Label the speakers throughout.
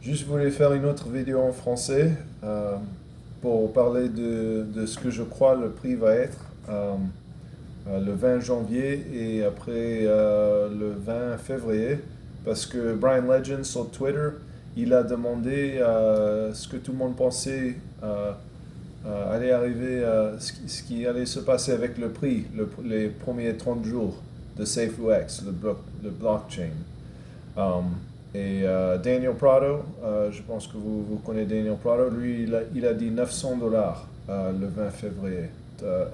Speaker 1: Juste voulais faire une autre vidéo en français pour parler de ce que je crois le prix va être le 20 janvier et après le 20 février. Parce que Brian Legend sur Twitter, il a demandé ce que tout le monde pensait allait arriver, ce qui allait se passer avec le prix les premiers 30 jours de SafeUX, le blockchain. Um, Daniel Prado, je pense que vous connaissez Daniel Prado, lui il a dit 900 dollars le 20 février,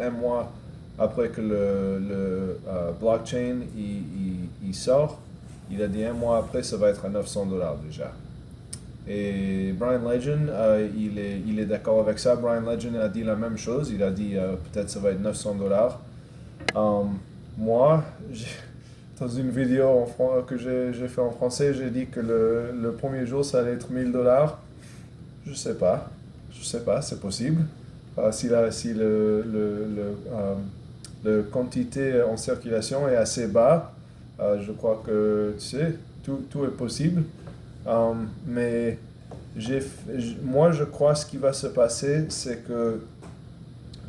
Speaker 1: un mois après que le blockchain il sort, il a dit un mois après ça va être à 900 dollars déjà. Et Brian Legend, il est d'accord avec ça. Brian Legend a dit la même chose, il a dit peut-être ça va être 900 dollars. Moi, dans une vidéo que j'ai fait en français, j'ai dit que le premier jour, ça allait être 1000 dollars. Je sais pas. Je sais pas, c'est possible. Si le quantité en circulation est assez bas, je crois que, tu sais, tout est possible. Mais moi, je crois ce qui va se passer, c'est que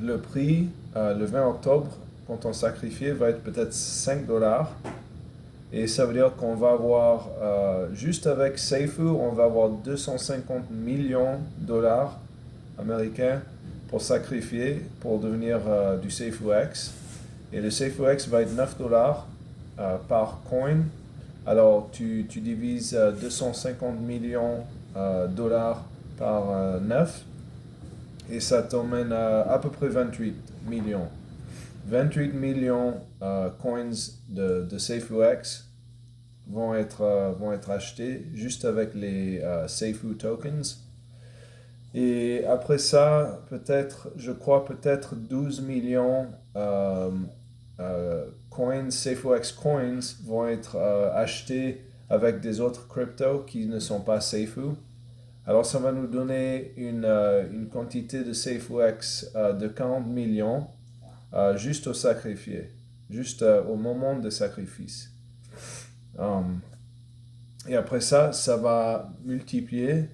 Speaker 1: le prix, le 20 octobre, quand on sacrifie, va être peut-être 5 dollars. Et ça veut dire qu'on va avoir, juste avec Seifu, on va avoir 250 millions de dollars américains pour sacrifier, pour devenir du SafeUX. Et le SafeUX va être 9 dollars par coin. Alors tu divises 250 millions de dollars par 9 et ça t'emmène à peu près 28 millions. 28 millions coins de SafeUX vont être achetés juste avec les Seifu tokens. Et après ça, je crois peut-être 12 millions coins, SafeUX coins vont être achetés avec des autres cryptos qui ne sont pas Seifu. Alors ça va nous donner une quantité de SafeUX de 40 millions juste au sacrifié, juste au moment de sacrifice. Et après ça, ça va multiplier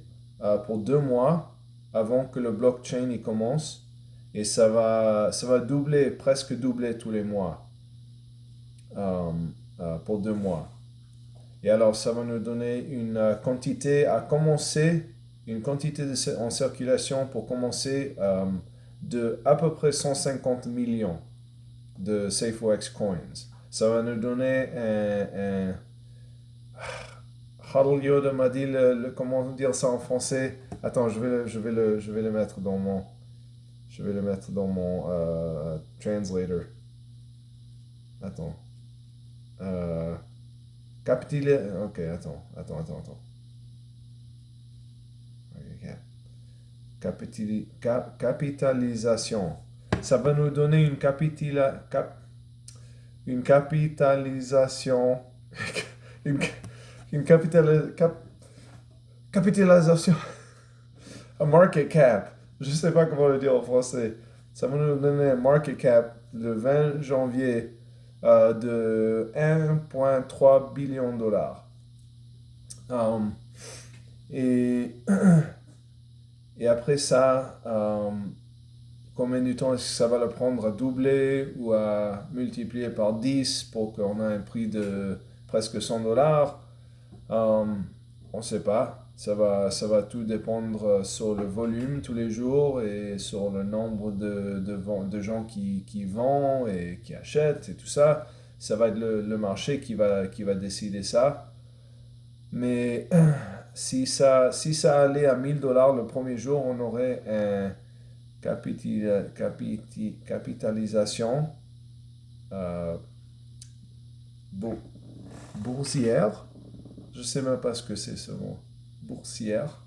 Speaker 1: pour 2 mois avant que le blockchain il commence. Et ça va doubler, presque doubler tous les mois pour 2 mois. Et alors, ça va nous donner une quantité à commencer, une quantité en circulation pour commencer de à peu près 150 millions de SafeWX coins. Ça va nous donner un Huddle Yoda m'a dit comment dire ça en français. Attends, je vais le mettre dans mon translator. Attends. Euh, Ok, attends. Ok. Capitalisation. Ça va nous donner une capitalisation. une, capitalisation. Un market cap. Je ne sais pas comment le dire en français. Ça va nous donner un market cap le 20 janvier de 1,3 billion de dollars. Et, et après ça, combien de temps est-ce que ça va le prendre à doubler ou à multiplier par 10 pour qu'on ait un prix de presque 100 dollars? On ne sait pas. Ça va tout dépendre sur le volume tous les jours et sur le nombre de gens qui vendent et qui achètent et tout ça. Ça va être le marché qui va décider ça. Mais si ça allait à 1000 dollars le premier jour, on aurait une capitalisation euh, boursière. Je ne sais même pas ce que c'est ce mot. Boursière.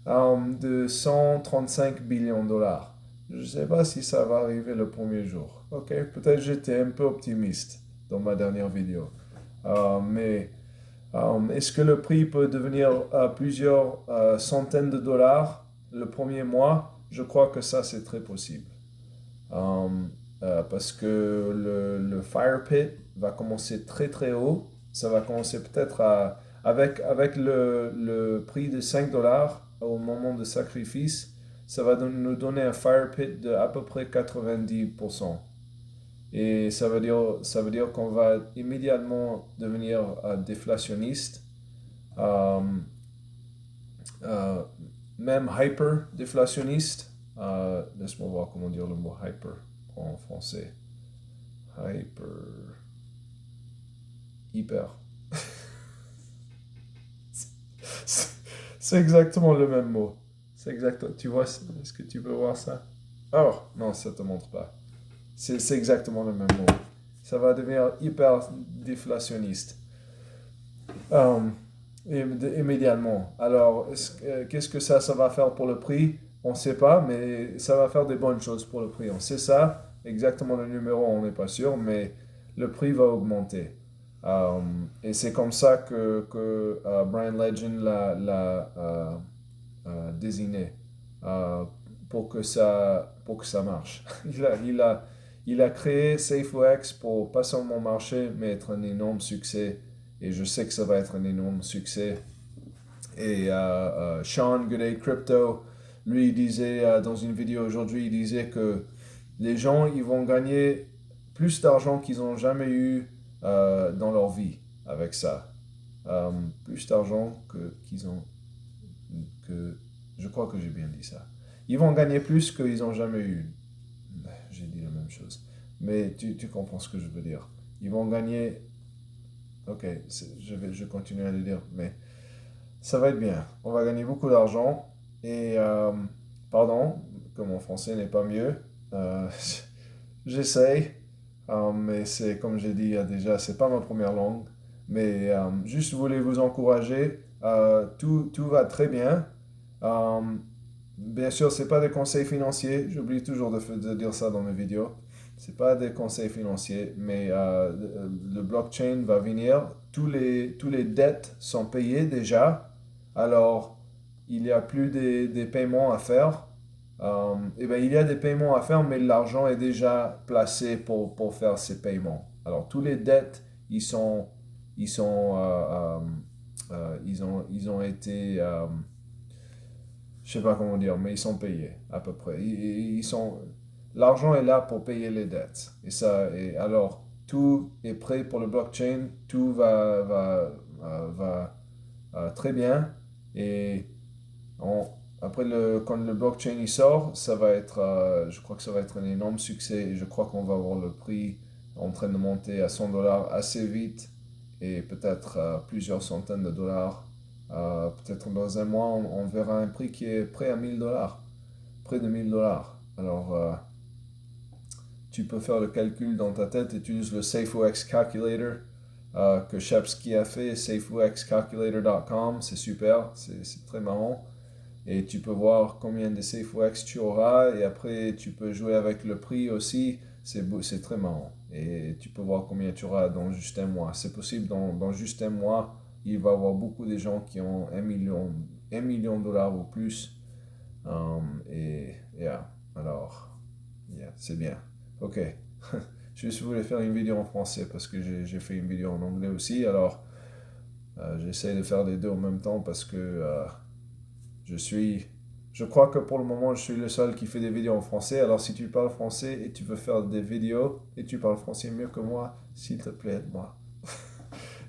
Speaker 1: De 135 billions de dollars. Je ne sais pas si ça va arriver le premier jour. Ok, peut-être j'étais un peu optimiste dans ma dernière vidéo. Mais est-ce que le prix peut devenir plusieurs centaines de dollars le premier mois? Je crois que ça, c'est très possible. Parce que le fire pit va commencer très très haut. Ça va commencer peut-être Avec le prix de 5 dollars au moment de sacrifice, ça va nous donner un fire pit de à peu près 90%. Et ça veut dire qu'on va immédiatement devenir déflationniste. Même hyper déflationniste. Laisse-moi voir comment dire le mot hyper en français. Hyper. C'est exactement le même mot. C'est exactement. Tu vois, est-ce que tu peux voir ça? Oh, non, ça ne te montre pas. C'est exactement le même mot. Ça va devenir hyper déflationniste. Immédiatement. Alors, qu'est-ce que ça va faire pour le prix? On ne sait pas, mais ça va faire des bonnes choses pour le prix. On sait ça. Exactement le numéro, on n'est pas sûr, mais le prix va augmenter. Et c'est comme ça que Brian Legend l'a désigné pour que ça marche. Il a créé SafeOX pour pas seulement marcher, mais être un énorme succès. Et je sais que ça va être un énorme succès. Et Sean Goodday Crypto, lui, il disait dans une vidéo aujourd'hui, il disait que les gens, ils vont gagner plus d'argent qu'ils n'ont jamais eu dans leur vie avec ça. Plus d'argent qu'ils ont... je crois que j'ai bien dit ça. Ils vont gagner plus qu'ils n'ont jamais eu. J'ai dit la même chose. Mais tu comprends ce que je veux dire. Ils vont gagner... Ok, je continue à le dire, mais ça va être bien. On va gagner beaucoup d'argent. Et, pardon, que mon français n'est pas mieux. J'essaye. Mais c'est, comme j'ai dit déjà, c'est pas ma première langue. Mais juste voulais vous encourager. Tout va très bien. Bien sûr, c'est pas des conseils financiers. J'oublie toujours de dire ça dans mes vidéos. C'est pas des conseils financiers, mais le blockchain va venir. Tous les dettes sont payées déjà. Alors, il n'y a plus des paiements à faire. Eh bien, il y a des paiements à faire, mais l'argent est déjà placé pour faire ces paiements. Alors, tous les dettes, ils ont été, je sais pas comment dire, mais ils sont payés à peu près. L'argent est là pour payer les dettes. Et alors, tout est prêt pour le blockchain, tout va très bien. Et après, quand le blockchain il sort, ça va être, je crois que ça va être un énorme succès. Et je crois qu'on va voir le prix en train de monter à 100 dollars assez vite et peut-être plusieurs centaines de dollars. Peut-être dans un mois, on verra un prix qui est près à 1000 dollars, près de 1000 dollars. Alors, tu peux faire le calcul dans ta tête, utilise le SafeOX Calculator que Shepsky a fait, safeoxcalculator.com, c'est super, c'est très marrant. Et tu peux voir combien de SafeOX tu auras et après tu peux jouer avec le prix aussi, c'est très marrant. Et tu peux voir combien tu auras dans juste un mois. C'est possible dans juste un mois, il va y avoir beaucoup de gens qui ont 1 million de dollars ou plus. Alors, c'est bien. Ok. Je voulais faire une vidéo en français parce que j'ai fait une vidéo en anglais aussi. Alors, j'essaie de faire les deux en même temps parce que je crois que pour le moment, je suis le seul qui fait des vidéos en français. Alors, si tu parles français et tu veux faire des vidéos et tu parles français mieux que moi, s'il te plaît, aide-moi.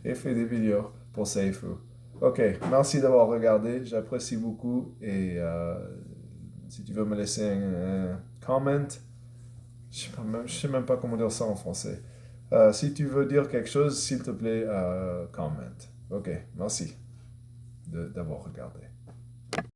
Speaker 1: Et fais des vidéos pour SafeO. Ok, merci d'avoir regardé. J'apprécie beaucoup. Et si tu veux me laisser un comment, je sais même pas comment dire ça en français. Si tu veux dire quelque chose, s'il te plaît, comment. Ok, merci d'avoir regardé.